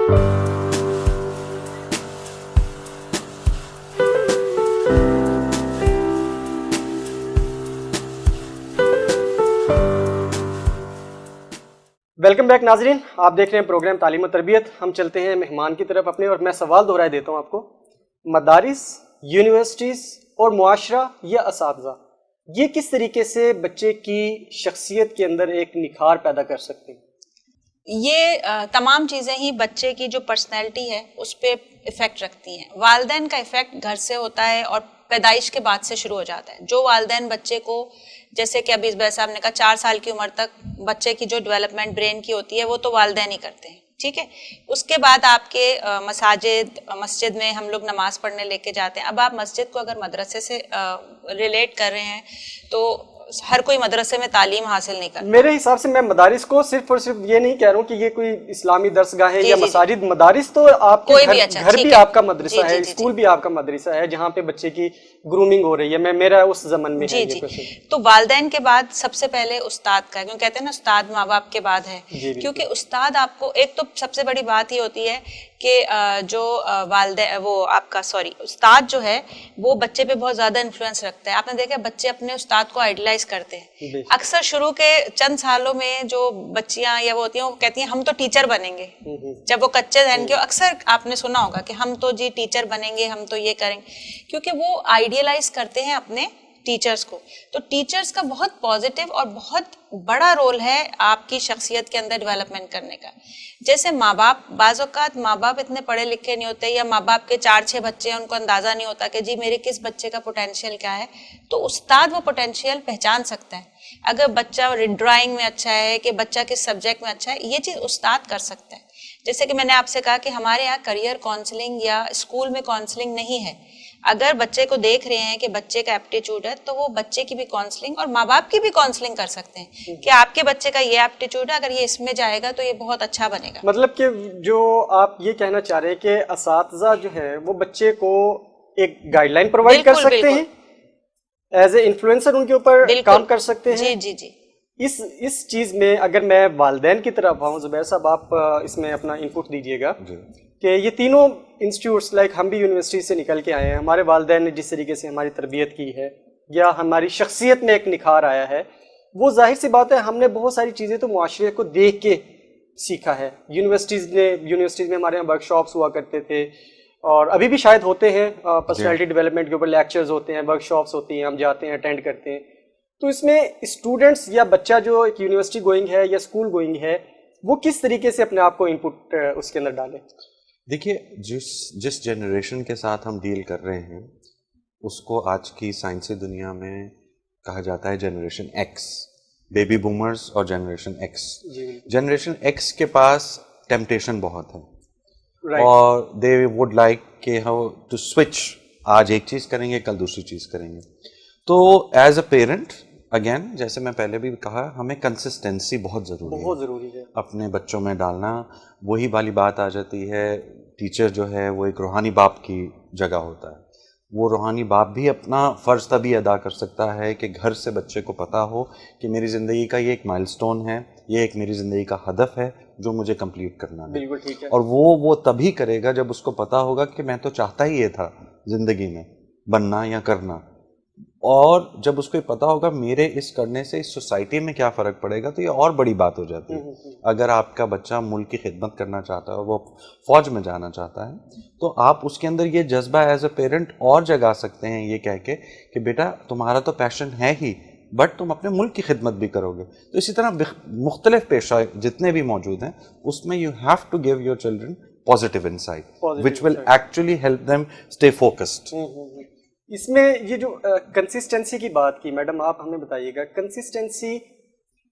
Welcome back ناظرین، آپ دیکھ رہے ہیں پروگرام تعلیم و تربیت. ہم چلتے ہیں مہمان کی طرف اپنے، اور میں سوال دہرائے دیتا ہوں آپ کو. مدارس، یونیورسٹیز اور معاشرہ یا اساتذہ یہ کس طریقے سے بچے کی شخصیت کے اندر ایک نکھار پیدا کر سکتے ہیں؟ یہ تمام چیزیں ہی بچے کی جو پرسنالٹی ہے اس پہ افیکٹ رکھتی ہیں. والدین کا افیکٹ گھر سے ہوتا ہے اور پیدائش کے بعد سے شروع ہو جاتا ہے. جو والدین بچے کو، جیسے کہ ابھی اسبیر صاحب نے کہا 4 سال کی عمر تک بچے کی جو ڈیولپمنٹ برین کی ہوتی ہے وہ تو والدین ہی کرتے ہیں، ٹھیک ہے. اس کے بعد آپ کے مسجد میں ہم لوگ نماز پڑھنے لے کے جاتے ہیں. اب آپ مسجد کو اگر مدرسے سے ریلیٹ کر رہے ہیں تو ہر کوئی مدرسے میں تعلیم حاصل نہیں کرتا. میرے حساب سے میں مدارس کو صرف اور صرف یہ نہیں کہہ رہا ہوں کہ یہ کوئی اسلامی درس گاہ ہے یا مساجد. مدارس تو آپ کے گھر بھی آپ کا مدرسہ ہے، اسکول بھی آپ کا مدرسہ ہے، جہاں پہ بچے کی گرومنگ ہو رہی ہے. میرا اس زمن میں تو والدین کے بعد سب سے پہلے استاد کا، کیوں کہتے ہیں نا استاد ماں باپ کے بعد ہے. کیونکہ استاد آپ کو، ایک تو سب سے بڑی بات یہ ہوتی ہے کہ جو استاد جو ہے وہ بچے پہ بہت زیادہ انفلوئنس رکھتا ہے. آپ نے دیکھا بچے اپنے استاد کو آئیڈلائز کرتے ہیں. اکثر شروع کے چند سالوں میں جو بچیاں یا وہ ہوتی ہیں وہ کہتی ہیں ہم تو ٹیچر بنیں گے. جب وہ کچے ذہن کے، اکثر آپ نے سنا ہوگا کہ ہم تو جی ٹیچر بنیں گے، ہم تو یہ کریں گے، کیونکہ وہ آئیڈیلائز کرتے ہیں اپنے ٹیچرز کو. تو ٹیچرز کا بہت پازیٹیو اور بہت بڑا رول ہے آپ کی شخصیت کے اندر ڈیولپمنٹ کرنے کا. جیسے ماں باپ، بعض اوقات ماں باپ اتنے پڑھے لکھے نہیں ہوتے، یا ماں باپ کے 4-6 بچے ہیں، ان کو اندازہ نہیں ہوتا کہ جی میرے کس بچے کا پوٹینشیل کیا ہے. تو استاد وہ پوٹینشیل پہچان سکتا ہے. اگر بچہ ڈرائنگ میں اچھا ہے، کہ بچہ کس سبجیکٹ میں اچھا ہے، یہ چیز استاد کر سکتا ہے. جیسے کہ میں نے آپ سے کہا کہ ہمارے یہاں کریئر کاؤنسلنگ یا اسکول میں کاؤنسلنگ نہیں ہے. اگر بچے کو دیکھ رہے ہیں کہ بچے کا ایپٹیچیوڈ ہے تو وہ بچے کی بھی کاؤنسلنگ اور ماں باپ کی بھی کاؤنسلنگ کر سکتے ہیں کہ آپ کے بچے کا یہ ایپٹیچیوڈ ہے، اگر یہ اس میں جائے گا تو یہ بہت اچھا بنے گا. مطلب کہ جو آپ یہ کہنا چاہ رہے ہیں کہ اساتذہ جو ہے وہ بچے کو ایک گائیڈ لائن پرووائڈ کر سکتے ہیں، ایز اے انفلوئنسر ان کے اوپر کام کر سکتے ہیں. جی اس چیز میں اگر میں والدین کی طرف آؤں، زبیر صاحب آپ اس میں اپنا انپٹ دیجیے گا کہ یہ تینوں انسٹیٹیوٹس، لائک ہم بھی یونیورسٹی سے نکل کے آئے ہیں، ہمارے والدین نے جس طریقے سے ہماری تربیت کی ہے یا ہماری شخصیت میں ایک نکھار آیا ہے، وہ ظاہر سی بات ہے ہم نے بہت ساری چیزیں تو معاشرے کو دیکھ کے سیکھا ہے. یونیورسٹیز میں ہمارے یہاں ورک شاپس ہوا کرتے تھے، اور ابھی بھی شاید ہوتے ہیں، پرسنالٹی ڈیولپمنٹ کے اوپر لیکچرز ہوتے ہیں، ورک شاپس ہوتی ہیں، ہم جاتے ہیں، اٹینڈ کرتے ہیں. تو اس میں اسٹوڈنٹس یا بچہ جو ایک یونیورسٹی گوئنگ ہے یا اسکول گوئنگ ہے، وہ کس طریقے سے اپنے آپ کو انپٹ اس کے اندر ڈالے؟ دیکھیے، جس جنریشن کے ساتھ ہم ڈیل کر رہے ہیں اس کو آج کی سائنسی دنیا میں کہا جاتا ہے جنریشن ایکس، بیبی بومرز اور جنریشن ایکس. جنریشن ایکس کے پاس ٹیمپٹیشن بہت ہے، اور دے وڈ لائک کہ ہاؤ ٹو سوئچ، آج ایک چیز کریں گے کل دوسری چیز کریں گے. تو ایز اے پیرنٹ، اگین جیسے میں پہلے بھی کہا، ہمیں کنسسٹینسی بہت ضروری ہے اپنے بچوں میں ڈالنا. وہی والی بات آ جاتی ہے، ٹیچر جو ہے وہ ایک روحانی باپ کی جگہ ہوتا ہے. وہ روحانی باپ بھی اپنا فرض تبھی ادا کر سکتا ہے کہ گھر سے بچے کو پتہ ہو کہ میری زندگی کا یہ ایک مائل سٹون ہے، یہ ایک میری زندگی کا ہدف ہے جو مجھے کمپلیٹ کرنا ہے. بالکل ٹھیک ہے. اور وہ تبھی کرے گا جب اس کو پتہ ہوگا کہ میں تو چاہتا ہی یہ تھا زندگی میں بننا یا کرنا. اور جب اس کو پتہ ہوگا میرے اس کرنے سے اس سوسائٹی میں کیا فرق پڑے گا، تو یہ اور بڑی بات ہو جاتی ہے. اگر آپ کا بچہ ملک کی خدمت کرنا چاہتا ہے، وہ فوج میں جانا چاہتا ہے، تو آپ اس کے اندر یہ جذبہ ایز اے پیرنٹ اور جگا سکتے ہیں، یہ کہہ کے کہ بیٹا تمہارا تو پیشن ہے ہی، بٹ تم اپنے ملک کی خدمت بھی کرو گے. تو اسی طرح مختلف پیشہ جتنے بھی موجود ہیں اس میں you have to give your children positive insight which will actually help them stay focused. اس میں یہ جو کنسسٹنسی کی بات کی میڈم، آپ ہمیں بتائیے گا، کنسسٹنسی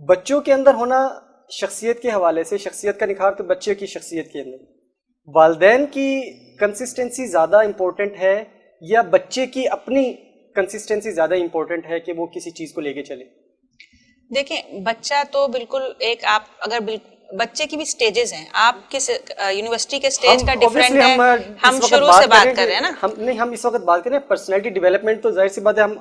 بچوں کے اندر ہونا شخصیت کے حوالے سے، شخصیت کا نکھار تو بچے کی شخصیت کے اندر، والدین کی کنسسٹنسی زیادہ امپورٹنٹ ہے یا بچے کی اپنی کنسسٹنسی زیادہ امپورٹنٹ ہے کہ وہ کسی چیز کو لے کے چلے؟ دیکھیں، بچہ تو بالکل ایک، آپ اگر बच्चे की भी स्टेजेस हैं, आप किस यूनिवर्सिटी के स्टेज का डिफरेंट obviously है, हम शुरू से बात कर रहे हैं ना, हम इस वक्त बात कर रहे हैं पर्सनैलिटी डेवलपमेंट, तो जाहिर सी बात है हम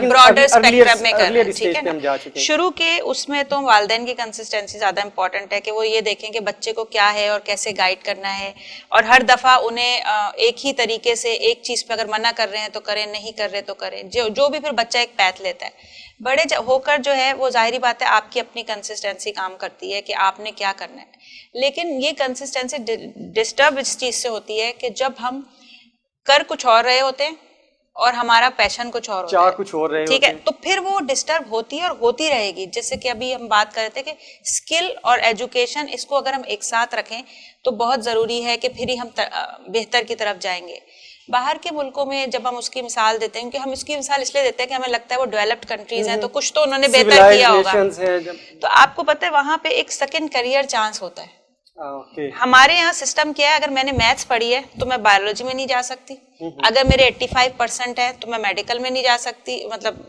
ब्रॉडर स्पेक्ट्रम में कर रहे हैं, ठीक है हम जा चुके ना। हैं। शुरू के उसमें तो वालिदैन की कंसिस्टेंसी ज्यादा इंपॉर्टेंट है कि वो ये देखें कि बच्चे को क्या है और कैसे गाइड करना है, और हर दफा उन्हें एक ही तरीके से एक चीज पे अगर मना कर रहे हैं तो करें, नहीं कर रहे तो करें, जो भी फिर बच्चा एक पैथ लेता है। बड़े होकर जो है वो जाहिर बात है आपकी अपनी कंसिस्टेंसी काम करती है कि आपने क्या करना है, लेकिन ये कंसिस्टेंसी डिस्टर्ब इस चीज से होती है कि जब हम कर कुछ और रहे होते हैं और हमारा पैशन कुछ और होता है, कुछ और रहे ठीक है, तो फिर वो डिस्टर्ब होती है और होती रहेगी। जैसे कि अभी हम बात कर रहे थे कि स्किल और एजुकेशन, इसको अगर हम एक साथ रखें तो बहुत जरूरी है कि फिर ही हम बेहतर की तरफ जाएंगे। बाहर के मुल्कों में जब हम उसकी मिसाल देते हैं, क्योंकि हम उसकी मिसाल इसलिए देते हैं कि हमें लगता है वो डेवलप्ड कंट्रीज हैं तो कुछ तो उन्होंने बेहतर किया होगा, तो आपको पता है वहां पे एक सेकंड करियर चांस होता है। हमारे यहाँ सिस्टम क्या है, अगर मैंने मैथ्स पढ़ी है तो मैं बायोलॉजी में नहीं जा सकती, अगर मेरे 85% है तो मैं मेडिकल में नहीं जा सकती, मतलब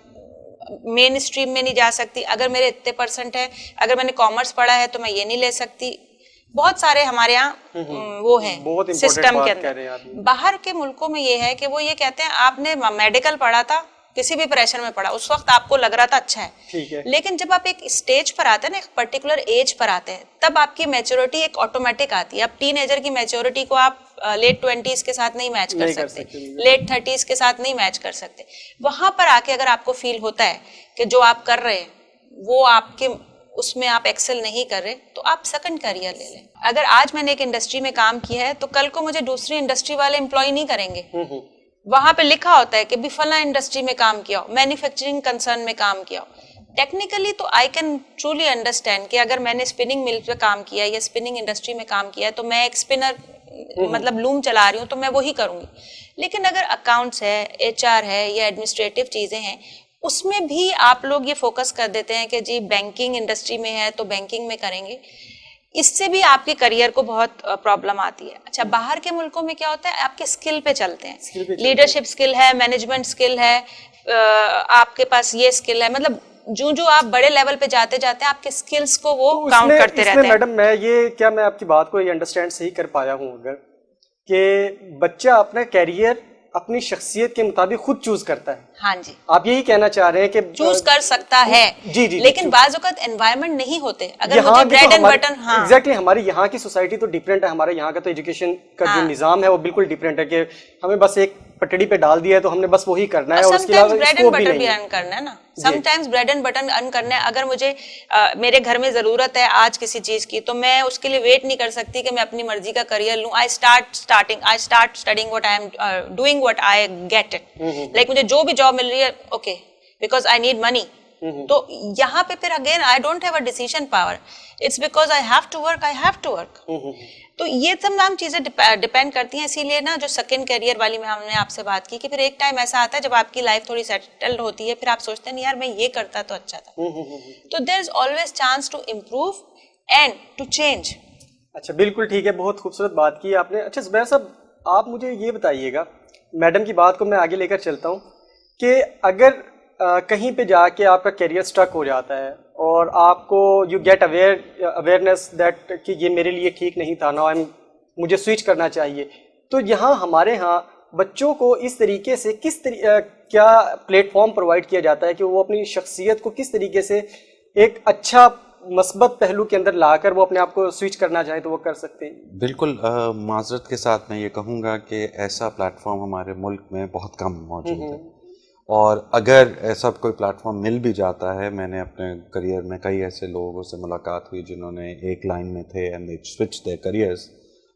मेन स्ट्रीम में नहीं जा सकती, अगर मेरे इतने % है, अगर मैंने कॉमर्स पढ़ा है तो मैं ये नहीं ले सकती। बहुत सारे हमारे यहाँ वो है सिस्टम के अंदर। बाहर के मुल्कों में ये है कि वो ये कहते हैं आपने मेडिकल पढ़ा था, किसी भी प्रेशर में पढ़ा, उस वक्त आपको लग रहा था अच्छा है, लेकिन जब आप एक स्टेज पर आते हैं ना, एक पर्टिकुलर एज पर आते हैं, तब आपकी मैच्योरिटी एक ऑटोमेटिक आती है। अब टीनेजर की मैच्योरिटी को आप लेट 20s के साथ नहीं मैच कर सकते, लेट 30s के साथ नहीं मैच कर सकते। वहां पर आके अगर आपको फील होता है कि जो आप कर रहे हैं वो आपके उसमें आप एक्सेल नहीं कर रहे, तो आप सेकंड करियर ले लें। अगर आज मैंने एक इंडस्ट्री में काम किया है तो कल को मुझे दूसरी इंडस्ट्री वाले एम्प्लॉय नहीं करेंगे, वहां पे लिखा होता है कि भी फला इंडस्ट्री में काम किया हो, मैन्युफैक्चरिंग कंसर्न में काम किया हो। टेक्निकली तो आई कैन ट्रूली अंडरस्टैंड कि अगर मैंने स्पिनिंग मिल पे काम किया या स्पिनिंग इंडस्ट्री में काम किया है तो मैं एक स्पिनर मतलब लूम चला रही हूँ तो मैं वही करूंगी। लेकिन अगर अकाउंट्स है, HR है या एडमिनिस्ट्रेटिव चीजें हैं, उसमें भी आप लोग ये फोकस कर देते हैं कि जी बैंकिंग इंडस्ट्री में है तो बैंकिंग में करेंगे, इससे भी आपके करियर को बहुत प्रॉब्लम आती है। अच्छा, बाहर के मुल्कों में क्या होता है, आपके स्किल पे चलते हैं, लीडरशिप स्किल है, मैनेजमेंट स्किल है, आपके पास ये स्किल है, मतलब जो आप बड़े लेवल पे जाते जाते हैं आपके स्किल्स को वो काउंट करते रहते हैं। मैडम मैं आपकी बात को ये अंडरस्टैंड सही कर पाया हूँ अगर कि बच्चा अपना कैरियर अपनी शख्सियत के मुताबिक खुद चूज करता है। हाँ जी, आप यही कहना चाह रहे हैं कि चूज कर सकता है जी, लेकिन बाज़ औक़ात एनवायरनमेंट नहीं होते। अगर मुझे ब्रेड एंड बटन, हाँ एग्जैक्टली, हमारी यहाँ की सोसाइटी तो डिफरेंट है, हमारे यहाँ का तो एजुकेशन का जो निजाम है वो बिल्कुल डिफरेंट है कि हमें बस एक पटड़ी पे डाल दिया है तो हमने बस वही करना है और उसके अलावा ब्रेड एंड बटन भी अर्न करना है ना, sometimes bread and button earn करना है। अगर मुझे मेरे घर में जरूरत है आज किसी चीज की तो मैं उसके लिए वेट नहीं कर सकती कि मैं अपनी मर्जी का करियर लूं। I start studying what I am doing what I get it, like मुझे जो भी जॉब मिल रही है okay because I need money. तो यहाँ पे फिर again I don't have a decision power, it's because I have to work. तो ये तमाम चीजें डिपेंड करती हैं। इसीलिए ना जो सेकंड करियर वाली में हमने आपसे बात की कि फिर एक टाइम ऐसा आता है जब आपकी लाइफ थोड़ी सेटल्ड होती है, फिर आप सोचते हैं यार मैं ये करता तो अच्छा था। तो there is always chance to improve and to change. अच्छा, बिल्कुल ठीक है, बहुत खूबसूरत बात की आपने। अच्छा ज़ुबैर साहब, आप मुझे ये बताइएगा, मैडम की बात को मैं आगे लेकर चलता हूँ कि अगर कहीं पे जाके आपका करियर स्टक हो जाता है और आपको यू गेट अवेयरनेस दैट कि ये मेरे लिए ठीक नहीं था, ना मुझे स्विच करना चाहिए, तो यहाँ हमारे यहाँ बच्चों को इस तरीके से क्या प्लेटफॉर्म प्रोवाइड किया जाता है कि वो अपनी शख्सियत को किस तरीके से एक अच्छा मस्बत पहलू के अंदर लाकर वो अपने आप को स्विच करना चाहे तो वो कर सकते हैं? बिल्कुल, माजरत के साथ मैं ये कहूँगा कि ऐसा प्लेटफॉर्म हमारे मुल्क में बहुत कम मौजूद है, और अगर ऐसा कोई प्लेटफॉर्म मिल भी जाता है, मैंने अपने करियर में कई ऐसे लोगों से मुलाकात हुई जिन्होंने एक लाइन में थे and they switch their careers,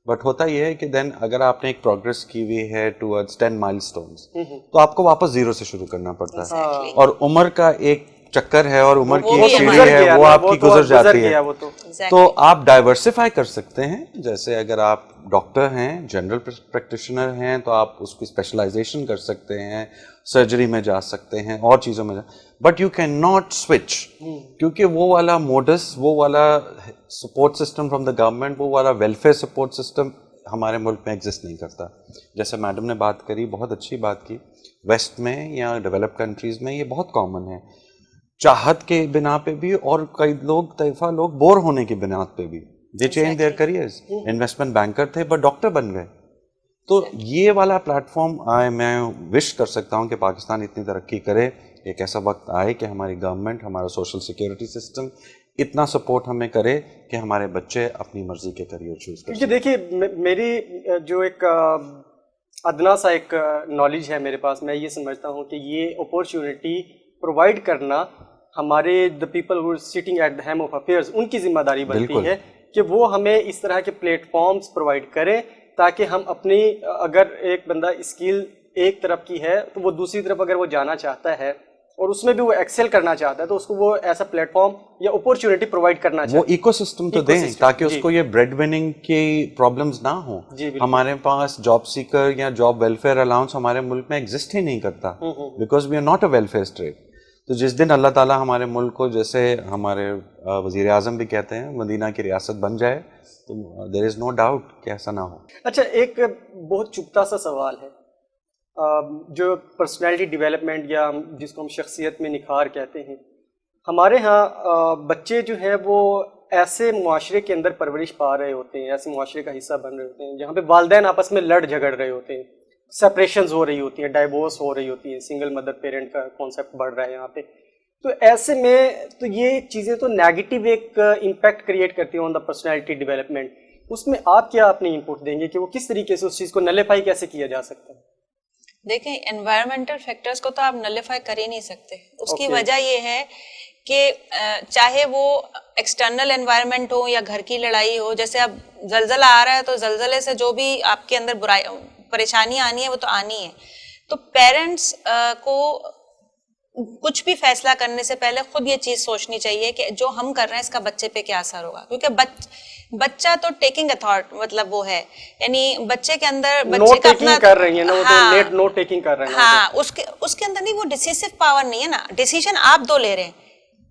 but होता यह है कि देन अगर आपने एक प्रोग्रेस की हुई है टुवर्ड्स 10 माइलस्टोन्स तो आपको वापस जीरो से शुरू करना पड़ता है, और उम्र का एक चक्कर है और उम्र की एक सीढ़ी है वो आपकी गुजर जाती है। तो आप डाइवर्सिफाई कर सकते हैं, जैसे अगर आप डॉक्टर हैं, जनरल प्रैक्टिशनर हैं, तो आप उसकी स्पेशलाइजेशन कर सकते हैं, सर्जरी में जा सकते हैं और चीज़ों में but you can not switch, क्योंकि वो वाला मोडस, वो वाला support system from the government, वो वाला वेलफेयर सपोर्ट सिस्टम हमारे मुल्क में एग्जिस्ट नहीं करता। जैसे मैडम ने बात करी, बहुत अच्छी बात की, वेस्ट में या डेवलप कंट्रीज़ में ये बहुत कॉमन है। चाहत के बिना पे भी और कई लोग तैफा लोग बोर होने की बिना पे भी दे change their careers. Investment banker थे पर डॉक्टर बन गए. तो ये वाला प्लेटफॉर्म मैं विश कर सकता हूँ कि पाकिस्तान इतनी तरक्की करे, एक ऐसा वक्त आए कि हमारी गवर्नमेंट, हमारा सोशल सिक्योरिटी सिस्टम इतना सपोर्ट हमें करे कि हमारे बच्चे अपनी मर्जी के करियर चूज करें. क्योंकि देखिए मेरी जो एक अदना सा एक नॉलेज है मेरे पास, मैं ये समझता हूँ कि ये अपॉर्चुनिटी प्रोवाइड करना हमारे the people who sitting at the helm of affairs, उनकी जिम्मेदारी बनती है कि वो हमें इस तरह के प्लेटफॉर्म्स प्रोवाइड करें ताकि हम अपनी, अगर एक बंदा स्किल एक तरफ की है तो वो दूसरी तरफ अगर वो जाना चाहता है और उसमें भी वो एक्सेल करना चाहता है तो उसको वो ऐसा प्लेटफॉर्म या अपॉर्चुनिटी प्रोवाइड करना चाहिए. वो इकोसिस्टम तो दें ताकि उसको ये ब्रेड विनिंग की प्रॉब्लम्स ना हो. हमारे पास जॉब सीकर या जॉब वेलफेयर अलाउंस हमारे मुल्क में एग्जिस्ट ही नहीं करता, because we are not a welfare state. तो जिस दिन अल्लाह ताला हमारे मुल्क को, जैसे हमारे वजीर आज़म भी कहते हैं, मदीना की रियासत बन जाए, तो देयर इज़ नो डाउट कि ऐसा ना हो. अच्छा, एक बहुत चुभता सा सवाल है, जो पर्सनैलिटी डेवलपमेंट या जिसको हम शख्सियत में निखार कहते हैं, हमारे यहाँ बच्चे जो हैं वो ऐसे मुआशरे के अंदर परवरिश पा रहे होते हैं, ऐसे मुआशरे का हिस्सा बन रहे होते हैं जहाँ पे वालिदैन आपस में लड़ झगड़ रहे होते हैं, सेपरेशंस हो रही होती हैं, डाइवोर्स हो रही होती है, सिंगल मदर पेरेंट का कॉन्सेप्ट बढ़ रहा है यहाँ पे. तो ऐसे में तो ये चीज़ें तो नेगेटिव एक इम्पैक्ट क्रिएट करती हैं ऑन द पर्सनैलिटी डेवलपमेंट. उसमें आप क्या अपनी इनपुट देंगे कि वो किस तरीके से उस चीज़ को नलीफाई कैसे किया जा सकता है? देखें, एनवायरमेंटल फैक्टर्स को तो आप नलीफाई कर ही नहीं सकते. उसकी वजह ये है कि चाहे वो एक्सटर्नल एनवायरनमेंट हो या घर की लड़ाई हो, जैसे अब जलजला आ रहा है तो जलजले से जो भी आपके अंदर बुराई परेशानी आनी है वो तो आनी है. तो पेरेंट्स को कुछ भी फैसला करने से पहले खुद ये चीज सोचनी चाहिए कि जो हम कर रहे हैं इसका बच्चे पे क्या असर होगा, क्योंकि बच्चा तो टेकिंग अथॉरिटी, मतलब वो है, यानी बच्चे के अंदर बच्चे का अपना कर रही है ना, वो तो नो टेकिंग कर रहे हैं. हाँ, उसके अंदर नहीं, वो डिसिसिव पावर नहीं है ना. डिसीजन आप दो ले रहे हैं,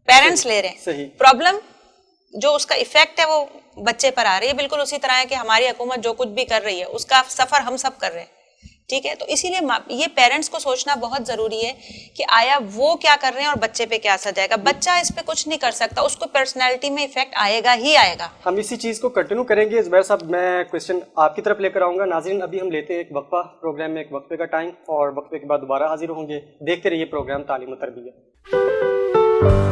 पेरेंट्स ले रहे हैं. प्रॉब्लम जो उसका इफेक्ट है वो बच्चे पर आ रही है. बिल्कुल उसी तरह है कि हमारी हुकूमत जो कुछ भी कर रही है उसका सफर हम सब कर रहे हैं. ठीक है, तो इसीलिए ये पेरेंट्स को सोचना बहुत जरूरी है कि आया वो क्या कर रहे हैं और बच्चे पे क्या असर जाएगा. बच्चा इस पे कुछ नहीं कर सकता, उसको पर्सनैलिटी में इफेक्ट आएगा ही आएगा. हम इसी चीज को कंटिन्यू करेंगे. जुबैर साहब, मैं क्वेश्चन आपकी तरफ लेकर आऊंगा. नाज़रीन, अभी हम लेते हैं एक वक्फा, प्रोग्राम में एक वक्फे का टाइम, और वक्फे के बाद दोबारा हाजिर होंगे. देखते रहिए प्रोग्राम तालीम और तरबियत.